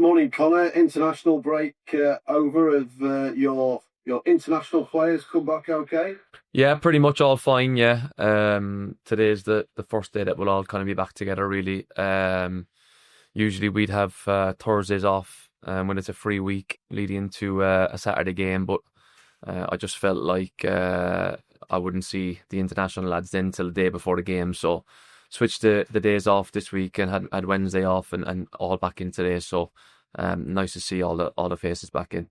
Morning, Connor. International break over. Have your international players come back okay? Yeah, pretty much all fine. Yeah. Today's the first day that we'll all kind of be back together. Really. Usually we'd have Thursdays off when it's a free week leading into a Saturday game, but I just felt like I wouldn't see the international lads then till the day before the game, so switched the days off this week and had Wednesday off and all back in today. So nice to see all the faces back in.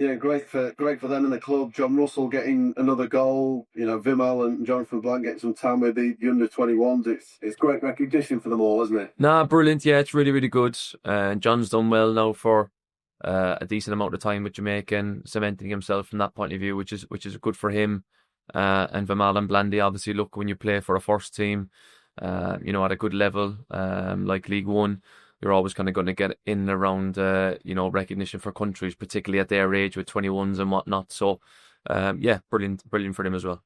Yeah, great for them in the club. John Russell getting another goal. Vimal and Jonathan Blanc getting some time with the under 21s. It's great recognition for them all, isn't it? Nah, brilliant. Yeah, it's really, really good. John's done well now for a decent amount of time with Jamaica and cementing himself from that point of view, which is good for him. And Vimal and Blandy, obviously, look, when you play for a first team, at a good level, like League One, you're always kind of going to get in and around, recognition for countries, particularly at their age with 21s and whatnot. So, yeah, brilliant, brilliant for them as well.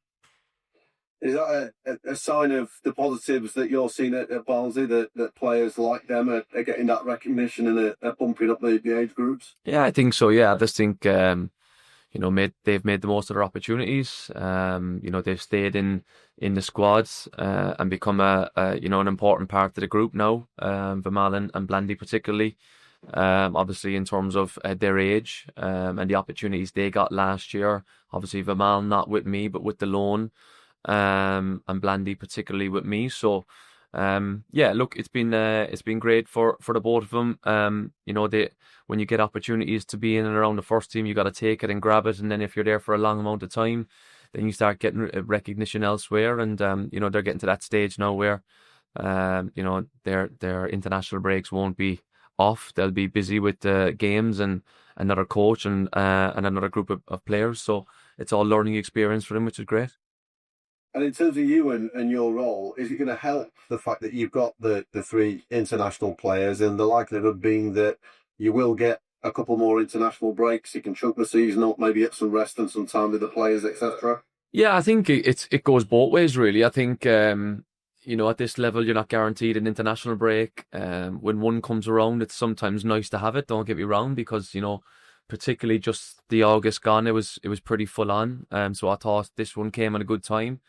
Is that a sign of the positives that you're seeing at Barnsley, that players like them are getting that recognition and are bumping up the age groups? Yeah, I think so. Yeah, I just think they've made the most of their opportunities. They've stayed in the squads and become an important part of the group now. Vimal and Blandy particularly. Obviously in terms of their age and the opportunities they got last year. Obviously Vimal not with me but with the loan, and Blandy particularly with me. So. Yeah, look, it's been great for the both of them. They when you get opportunities to be in and around the first team, you got to take it and grab it, and then if you're there for a long amount of time, then you start getting recognition elsewhere. And they're getting to that stage now where their international breaks won't be off. They'll be busy with games and another coach and another group of players. So it's all learning experience for them, which is great. And in terms of you and your role, is it going to help the fact that you've got the three international players, and the likelihood being that you will get a couple more international breaks? You can chunk the season up, maybe get some rest and some time with the players, etc. Yeah, I think it goes both ways really. I think at this level you're not guaranteed an international break. When one comes around, it's sometimes nice to have it. Don't get me wrong, because particularly just the August gone, it was pretty full on. So I thought this one came at a good time.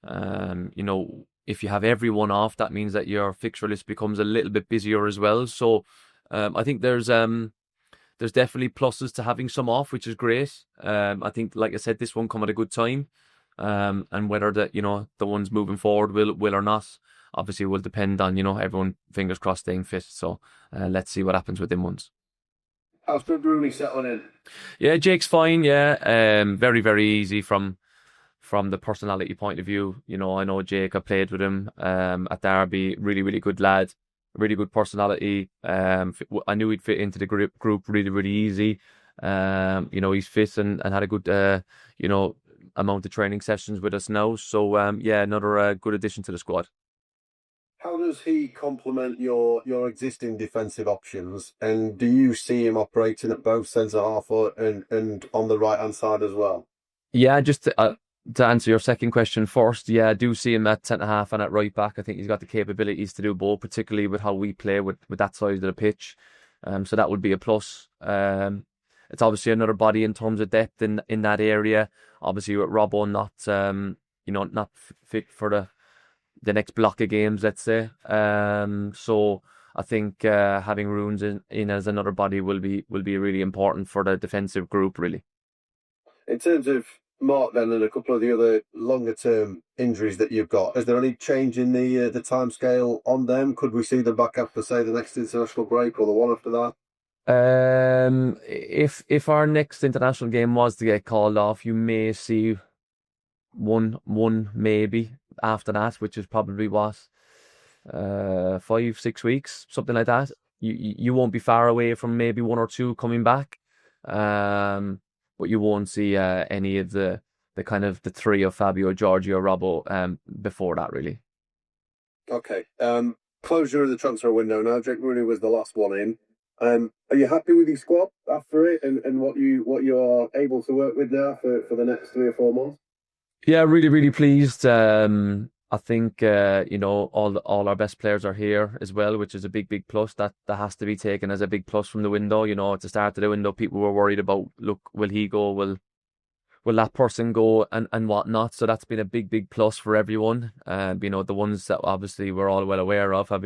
If you have everyone off, that means that your fixture list becomes a little bit busier as well. So I think there's definitely pluses to having some off, which is great. I think, like I said, this one come at a good time. And whether the ones moving forward will or not, obviously will depend on everyone, fingers crossed, staying fit. So let's see what happens with them ones. How's Rooney settling in? Yeah, Jake's fine. Yeah, very very easy from the personality point of view. I know Jake. I played with him at Derby. Really really good lad. Really good personality. I knew he'd fit into the group really really easy. He's fit and had a good amount of training sessions with us now. So yeah, another good addition to the squad. How does he complement your existing defensive options? And do you see him operating at both centre half and on the right hand side as well? Yeah, just to answer your second question first, yeah, I do see him at centre half and at right back. I think he's got the capabilities to do both, particularly with how we play with that side of the pitch. So that would be a plus. It's obviously another body in terms of depth in that area. Obviously with Robbo not fit for the next block of games, let's say. So I think having Runes in as another body will be really important for the defensive group, really. In terms of Mark then and a couple of the other longer term injuries that you've got, is there any change in the time scale on them? Could we see them back after, say, the next international break or the one after that? If our next international game was to get called off, you may see one maybe after that, which is probably what 5-6 weeks, something like that. You won't be far away from maybe one or two coming back, but you won't see any of the kind of the three of Fabio, Giorgio, Robbo before that, really. Okay. Closure of the transfer window now. Jake Rooney was the last one in. Are you happy with your squad after it and what you are able to work with now for the next 3 or 4 months? Yeah, really, really pleased. I think all our best players are here as well, which is a big plus. That has to be taken as a big plus from the window. At the start of the window, people were worried about, look, will he go? Will that person go and whatnot? So that's been a big plus for everyone. The ones that obviously we're all well aware of have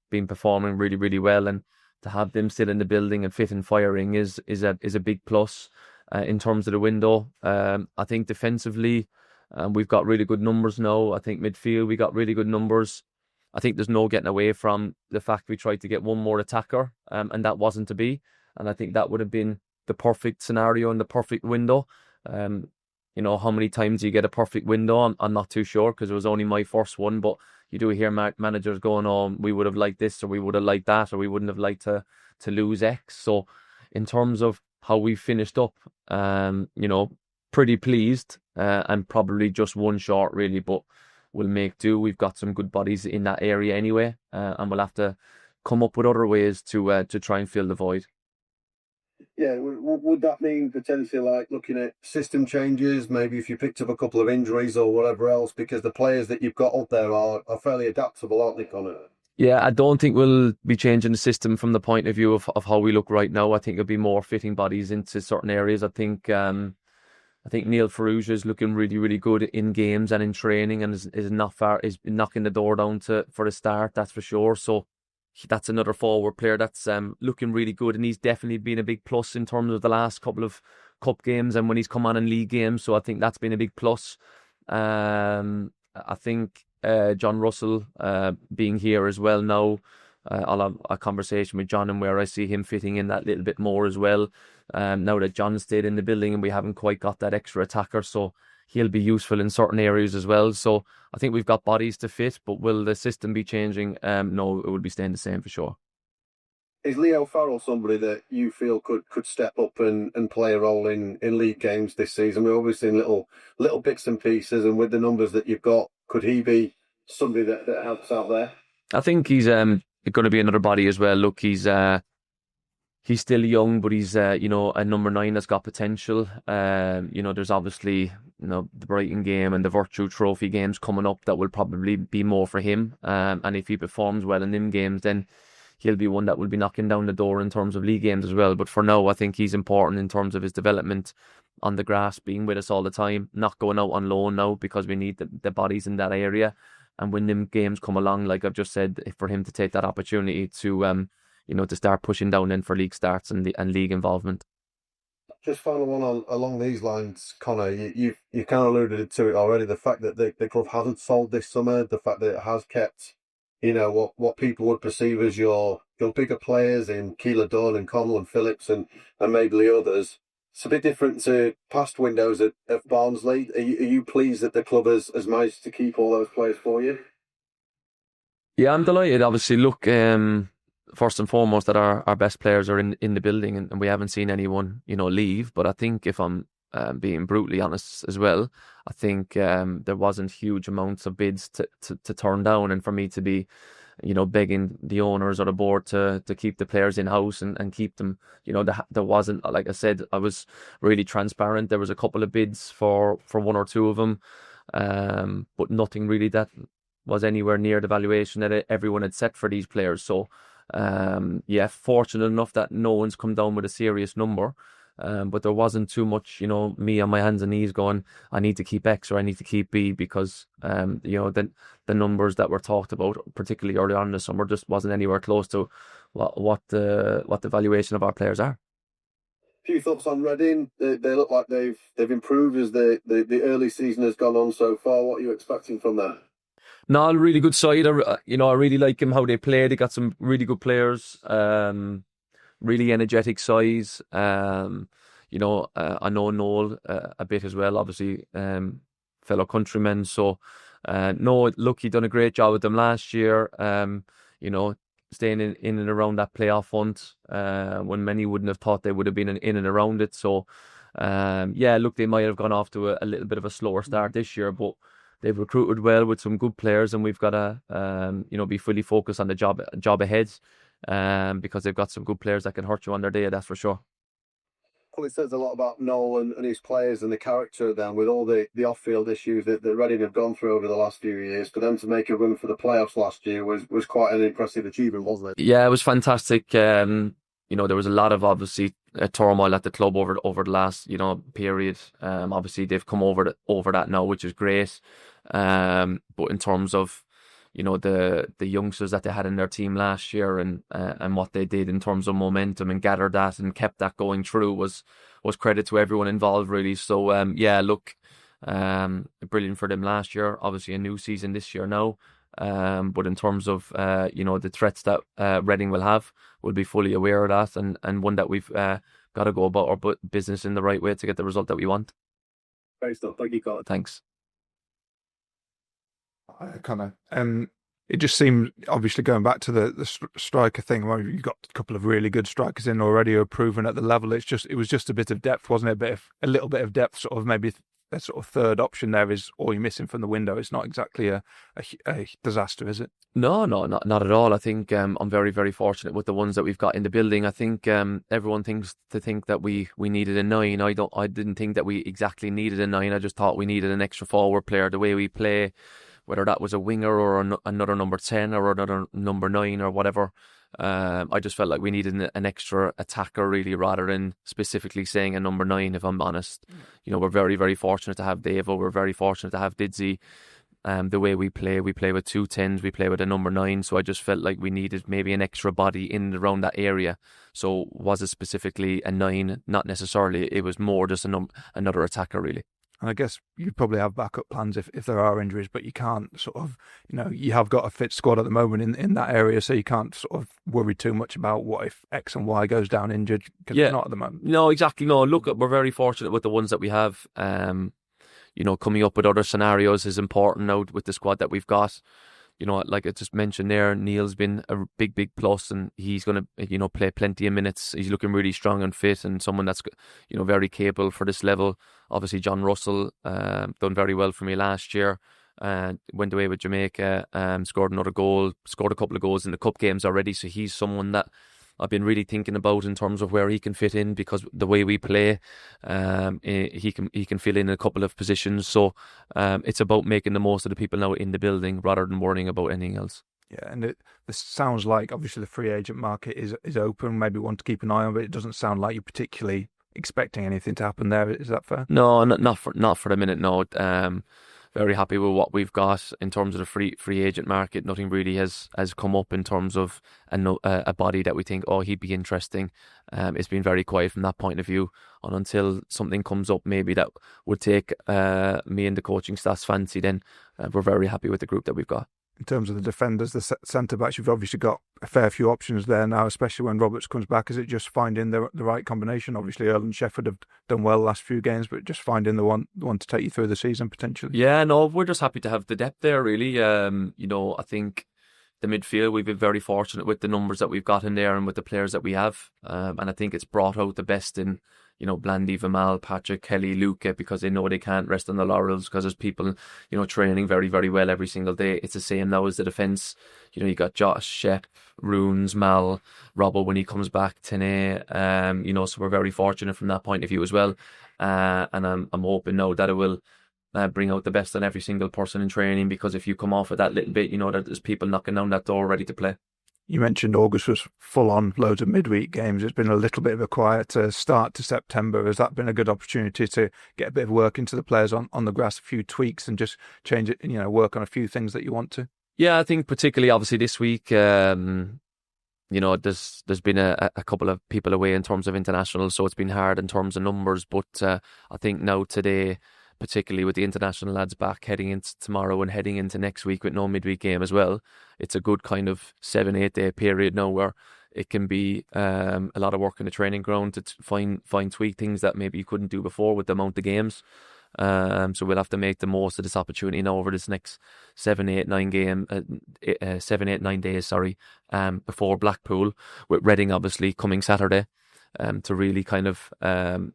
been performing really well, and to have them still in the building and fit and firing is a big plus in terms of the window. I think defensively, we've got really good numbers now. I think midfield we got really good numbers. I think there's no getting away from the fact we tried to get one more attacker, and that wasn't to be. And I think that would have been the perfect scenario and the perfect window. How many times you get a perfect window, I'm not too sure, because it was only my first one, but you do hear managers going, oh, we would have liked this, or we would have liked that, or we wouldn't have liked to lose X. So in terms of how we finished up, pretty pleased, and probably just one short really, but we'll make do. We've got some good bodies in that area anyway, and we'll have to come up with other ways to try and fill the void. Yeah, would that mean potentially like looking at system changes, maybe if you picked up a couple of injuries or whatever else, because the players that you've got up there are fairly adaptable, aren't they, Conor? Yeah, I don't think we'll be changing the system from the point of view of how we look right now. I think it'll be more fitting bodies into certain areas. I think Neil Ferrugia is looking really good in games and in training, and is not far, is knocking the door down for the start, that's for sure. So that's another forward player that's looking really good, and he's definitely been a big plus in terms of the last couple of cup games and when he's come on in league games. So I think that's been a big plus. I think John Russell being here as well now, I'll have a conversation with John and where I see him fitting in that little bit more as well. Now that John stayed in the building and we haven't quite got that extra attacker, so he'll be useful in certain areas as well. So I think we've got bodies to fit, but will the system be changing? No, it will be staying the same for sure. Is Leo Farrell somebody that you feel could step up and play a role in league games this season? We've obviously seen little bits and pieces, and with the numbers that you've got, could he be somebody that helps out there? I think he's going to be another body as well. Look, he's still young, but he's a number 9 that's got potential. There's obviously the Brighton game and the Virtue Trophy games coming up that will probably be more for him. And if he performs well in them games, then he'll be one that will be knocking down the door in terms of league games as well. But for now, I think he's important in terms of his development on the grass, being with us all the time, not going out on loan now, because we need the bodies in that area. And when them games come along, like I've just said, for him to take that opportunity to to start pushing down in for league starts and league involvement. Just final one along these lines, Conor. You kind of alluded to it already. The fact that the club hasn't sold this summer, the fact that it has kept, what people would perceive as your bigger players in Keeler Dunn and Connell and Phillips and maybe others. It's a bit different to past windows at Barnsley. Are you pleased that the club has managed to keep all those players for you? Yeah, I'm delighted. Obviously, look, first and foremost, that our best players are in the building, and we haven't seen anyone leave. But I think, if I'm being brutally honest as well, I think there wasn't huge amounts of bids to turn down, and for me to be begging the owners or the board to keep the players in house and keep them. There wasn't, like I said, I was really transparent. There was a couple of bids for one or two of them, but nothing really that was anywhere near the valuation that everyone had set for these players. So fortunate enough that no one's come down with a serious number. But there wasn't too much, me on my hands and knees going, I need to keep X or I need to keep B, because the numbers that were talked about, particularly early on in the summer, just wasn't anywhere close to what the valuation of our players are. A few thoughts on Reading. They look like they've improved as the early season has gone on so far. What are you expecting from that? No, a really good side. I really like them, how they play. They got some really good players. Really energetic size. I know Noel a bit as well, obviously, fellow countrymen. So, no, look, he done a great job with them last year. Staying in and around that playoff hunt, when many wouldn't have thought they would have been in and around it. So, look, they might have gone off to a little bit of a slower start this year, but they've recruited well with some good players, and we've got to, be fully focused on the job ahead. Because they've got some good players that can hurt you on their day, that's for sure. probably says a lot about Noel and his players and the character of them, with all the off-field issues that Reading have gone through over the last few years. For them to make a run for the playoffs last year was quite an impressive achievement, wasn't it? Yeah, it was fantastic. There was a lot of obviously turmoil at the club over the last period. Obviously they've come over that now, which is great. But in terms of the youngsters that they had in their team last year and what they did in terms of momentum and gathered that and kept that going through was credit to everyone involved, really. So look, brilliant for them last year. Obviously a new season this year now. But in terms of the threats that Reading will have, we'll be fully aware of that, and one that we've got to go about our business in the right way to get the result that we want. Great stuff. Thank you, Colin. Thanks. Connor, it just seems, obviously going back to the striker thing, well, you've got a couple of really good strikers in already who are proven at the level. It was just a bit of depth, wasn't it? A little bit of depth, sort of maybe a sort of third option there is all you're missing from the window. It's not exactly a disaster, is it? No, not at all. I think I'm very, very fortunate with the ones that we've got in the building. I think everyone thinks that we needed a 9. I didn't think that we exactly needed a 9. I just thought we needed an extra forward player. The way we play, whether that was a winger or another number 10 or another number 9 or whatever. I just felt like we needed an extra attacker, really, rather than specifically saying a number 9, if I'm honest. We're very, very fortunate to have Devo. We're very fortunate to have Didsy. The way we play with 2 10s, we play with a number 9. So I just felt like we needed maybe an extra body in and around that area. So was it specifically a 9? Not necessarily. It was more just another attacker, really. And I guess you probably have backup plans if there are injuries, but you can't sort of, you have got a fit squad at the moment in that area, so you can't sort of worry too much about what if X and Y goes down injured, because it's not at the moment. No, exactly. No, look, we're very fortunate with the ones that we have. Coming up with other scenarios is important now with the squad that we've got. Like I just mentioned there, Neil's been a big, big plus, and he's going to, play plenty of minutes. He's looking really strong and fit, and someone that's, very capable for this level. Obviously, John Russell done very well for me last year. Went away with Jamaica, scored another goal, scored a couple of goals in the cup games already. So he's someone that I've been really thinking about in terms of where he can fit in, because the way we play, he can fill in a couple of positions. So it's about making the most of the people now in the building rather than worrying about anything else. Yeah, and this sounds like obviously the free agent market is open. Maybe one to keep an eye on, but it doesn't sound like you're particularly expecting anything to happen there. Is that fair? No, not for the minute. No. Very happy with what we've got in terms of the free agent market. Nothing really has come up in terms of a body that we think, he'd be interesting. It's been very quiet from that point of view, and until something comes up maybe that would take me and the coaching staff's fancy, then we're very happy with the group that we've got. In terms of the defenders, the centre-backs, you've obviously got a fair few options there now, especially when Roberts comes back. Is it just finding the right combination? Obviously, Earl and Shefford have done well the last few games, but just finding the one to take you through the season, potentially? Yeah, no, we're just happy to have the depth there, really. I think the midfield, we've been very fortunate with the numbers that we've got in there and with the players that we have. And I think it's brought out the best in Blandy, Vimal, Patrick, Kelly, Luca, because they know they can't rest on the laurels, because there's people, training very, very well every single day. It's the same now as the defence. You got Josh, Shep, Runes, Mal, Robbo when he comes back, Tene, so we're very fortunate from that point of view as well. And I'm hoping now that it will bring out the best in every single person in training, because if you come off of that little bit, that there's people knocking down that door ready to play. You mentioned August was full on, loads of midweek games. It's been a little bit of a quiet start to September. Has that been a good opportunity to get a bit of work into the players on the grass, a few tweaks, and just change it, work on a few things that you want to? Yeah, I think particularly obviously this week, there's been a couple of people away in terms of international, so it's been hard in terms of numbers. But I think now today, particularly with the international lads back heading into tomorrow and heading into next week with no midweek game as well, it's a good kind of 7-8 day period now where it can be a lot of work in the training ground to find tweak things that maybe you couldn't do before with the amount of games. So we'll have to make the most of this opportunity now over this next 7-8-9 days, before Blackpool, with Reading obviously coming Saturday. To really kind of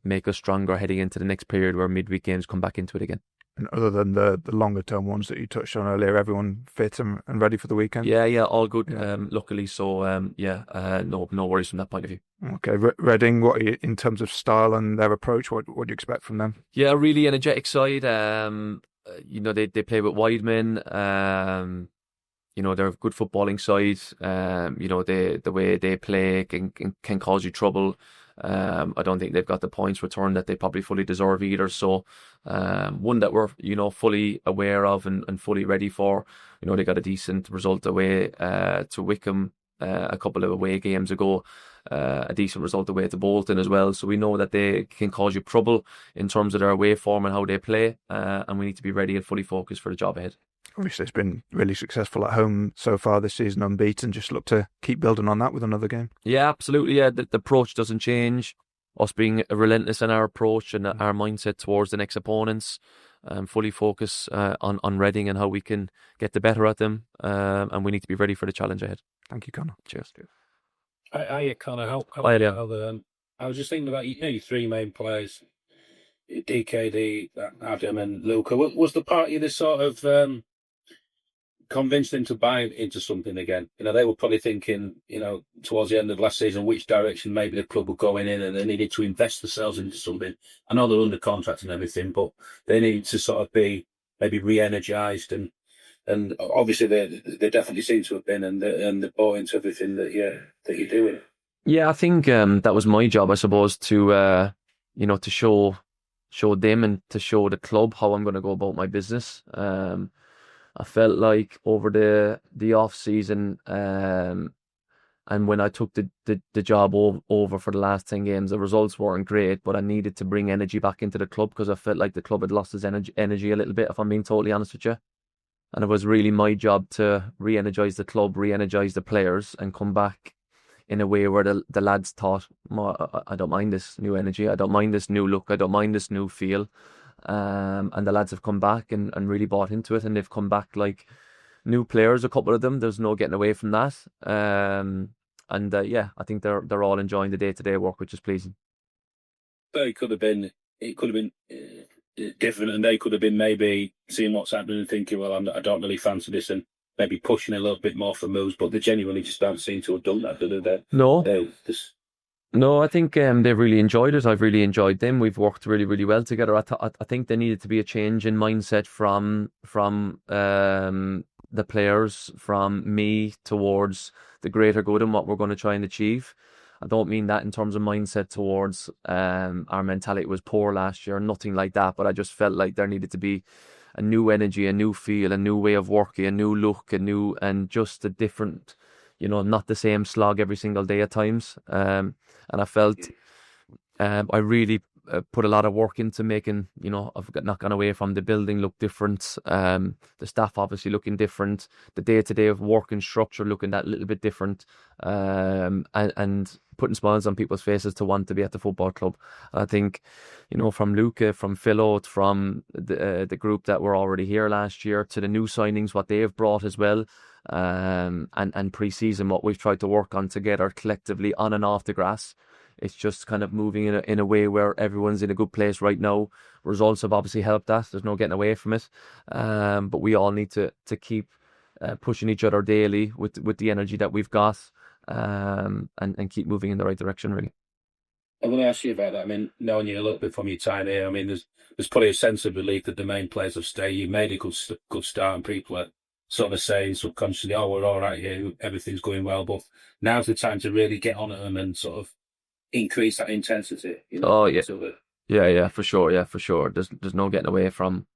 make us stronger heading into the next period where midweek games come back into it again. And other than the longer term ones that you touched on earlier, everyone fit and ready for the weekend? Yeah, all good. Yeah. Luckily, so no worries from that point of view. Okay, Reading, what are you, in terms of style and their approach, what do you expect from them? Yeah, really energetic side. They play with wide men. They're a good footballing side. The way they play can cause you trouble. I don't think they've got the points return that they probably fully deserve either. So, one that we're, fully aware of and fully ready for. They got a decent result away to Wickham a couple of away games ago. A decent result away to Bolton as well. So we know that they can cause you trouble in terms of their away form and how they play. And we need to be ready and fully focused for the job ahead. Obviously, it's been really successful at home so far this season, unbeaten. Just look to keep building on that with another game. Yeah, absolutely. Yeah, the approach doesn't change. Us being relentless in our approach and our mindset towards the next opponents. Fully focus on Reading and how we can get the better at them. And we need to be ready for the challenge ahead. Thank you, Conor. Cheers. Hiya, Conor. I was just thinking about your three main players, DKD, Adam, and Luca. Was the party this sort of convinced them to buy into something again? They were probably thinking, towards the end of last season, which direction maybe the club were going in, and they needed to invest themselves into something. I know they're under contract and everything, but they need to sort of be maybe re-energized, and obviously they definitely seem to have been, and they bought into everything that you're doing. Yeah, I think that was my job, I suppose, to to show them and to show the club how I'm going to go about my business. I felt like over the off season, and when I took the job over for the last 10 games, the results weren't great, but I needed to bring energy back into the club because I felt like the club had lost its energy a little bit, if I'm being totally honest with you. And it was really my job to re-energize the club, re-energize the players, and come back in a way where the lads thought, I don't mind this new energy, I don't mind this new look, I don't mind this new feel. And the lads have come back and really bought into it, and they've come back like new players, a couple of them. There's no getting away from that. I think they're all enjoying the day-to-day work, which is pleasing. But it could have been different, and they could have been maybe seeing what's happening and thinking, well, I don't really fancy this, and maybe pushing a little bit more for moves, but they genuinely just don't seem to have done that, do they? No, I think they've really enjoyed it. I've really enjoyed them. We've worked really, really well together. I think there needed to be a change in mindset from the players, from me towards the greater good and what we're going to try and achieve. I don't mean that in terms of mindset towards our mentality was poor last year, nothing like that. But I just felt like there needed to be a new energy, a new feel, a new way of working, a new look, and just a different, not the same slog every single day at times. And I felt I really put a lot of work into making, I've not gone away from the building look different, the staff obviously looking different, the day-to-day of work and structure looking that little bit different, and putting smiles on people's faces to want to be at the football club. And I think, from Luca, from Philo, from the group that were already here last year, to the new signings, what they have brought as well, and pre-season, what we've tried to work on together collectively on and off the grass. It's just kind of moving in a way where everyone's in a good place right now. Results have obviously helped that. There's no getting away from it. But we all need to keep pushing each other daily with the energy that we've got, and keep moving in the right direction, really. I want to ask you about that. I mean, knowing you a little bit from your time here, I mean, there's probably a sense of relief that the main players have stayed. You made a good start, and people are sort of saying subconsciously, "Oh, we're all right here. Everything's going well." But now's the time to really get on at them and sort of increase that intensity. Oh yeah, yeah, for sure. Yeah, for sure. There's no getting away from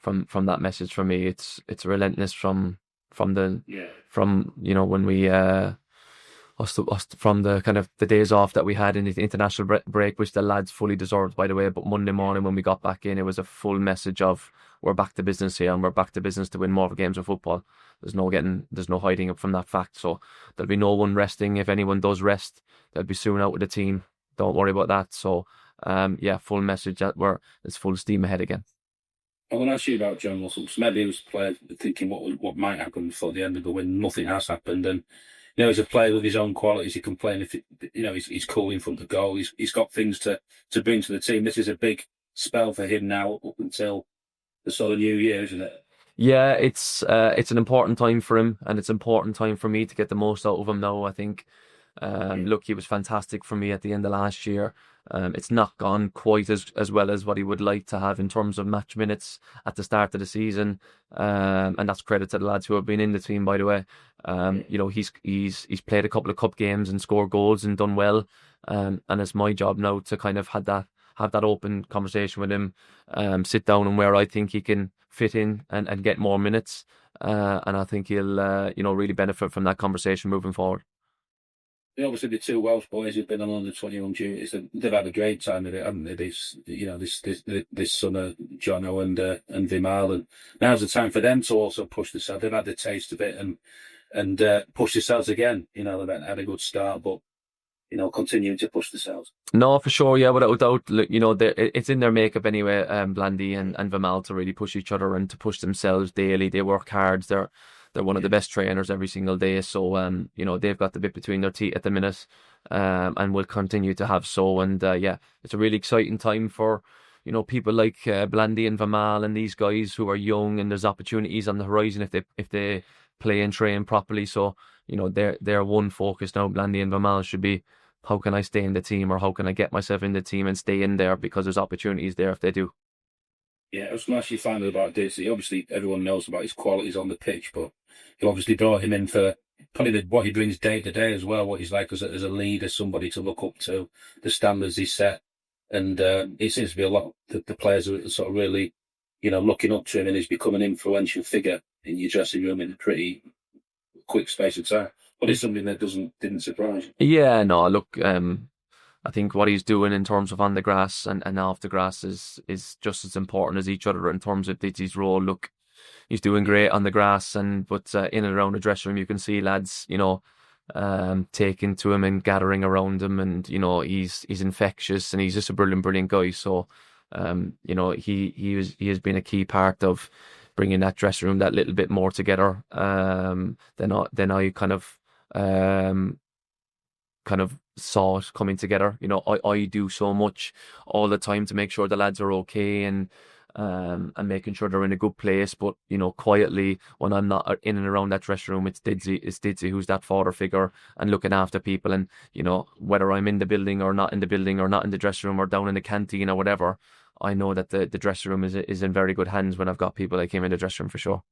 that message from me. It's relentless from when we from the kind of the days off that we had in the international break, which the lads fully deserved, by the way. But Monday morning when we got back in, it was a full message of we're back to business here, and we're back to business to win more games of football. There's no hiding up from that fact. So there'll be no one resting. If anyone does rest, they'll be soon out with the team. Don't worry about that. So full message that it's full steam ahead again. I want to ask you about John Russell, because maybe he was playing thinking what might happen before the end of the win. Nothing has happened, and he's a player with his own qualities. He can play, and he's cool in front of the goal. He's got things to bring to the team. This is a big spell for him now, up until the sort of new year, isn't it? Yeah, it's an important time for him, and it's an important time for me to get the most out of him now. I think, look, he was fantastic for me at the end of last year. It's not gone quite as well as what he would like to have in terms of match minutes at the start of the season, and that's credit to the lads who have been in the team, by the way. You know, he's played a couple of cup games and scored goals and done well, and it's my job now to kind of have that open conversation with him, sit down and where I think he can fit in and get more minutes. And I think he'll, really benefit from that conversation moving forward. Obviously, the two Welsh boys who've been on under 21 duties, they've had a great time of it, haven't they? This summer, Jono and Vimal, and now's the time for them to also push themselves. They've had the taste of it and push themselves again. They've had a good start, but continuing to push themselves. No, for sure, yeah, without doubt. It's in their makeup anyway, Blandy and Vimal, to really push each other and to push themselves daily. They work hard. They're one of the best trainers every single day. So, they've got the bit between their teeth at the minute, and will continue to have so. And it's a really exciting time for, people like Blandy and Vimal and these guys who are young, and there's opportunities on the horizon if they play and train properly. So, their one focus now, Blandy and Vimal, should be, how can I stay in the team, or how can I get myself in the team and stay in there, because there's opportunities there if they do. Yeah, I was going to ask you finally about Dizzy. Obviously, everyone knows about his qualities on the pitch, but you obviously brought him in for probably what he brings day to day as well, what he's like as a leader, somebody to look up to, the standards he set. And it seems to be a lot of the players are sort of really, looking up to him, and he's become an influential figure in your dressing room in a pretty quick space of time. But it's something that didn't surprise you. Yeah, no, look, I think what he's doing in terms of on the grass and off the grass is just as important as each other in terms of Dizzy's role. Look, he's doing great on the grass, but in and around the dressing room, you can see lads, taking to him and gathering around him, and he's infectious, and he's just a brilliant guy. So, he has been a key part of bringing that dressing room that little bit more together. Than I kind of saw it coming together. I do so much all the time to make sure the lads are okay and making sure they're in a good place. But quietly, when I'm not in and around that dressing room, it's Dizzy who's that father figure and looking after people. And whether I'm in the building or not in the building, or not in the dressing room or down in the canteen or whatever, I know that the dressing room is in very good hands when I've got people like him in the dressing room, for sure.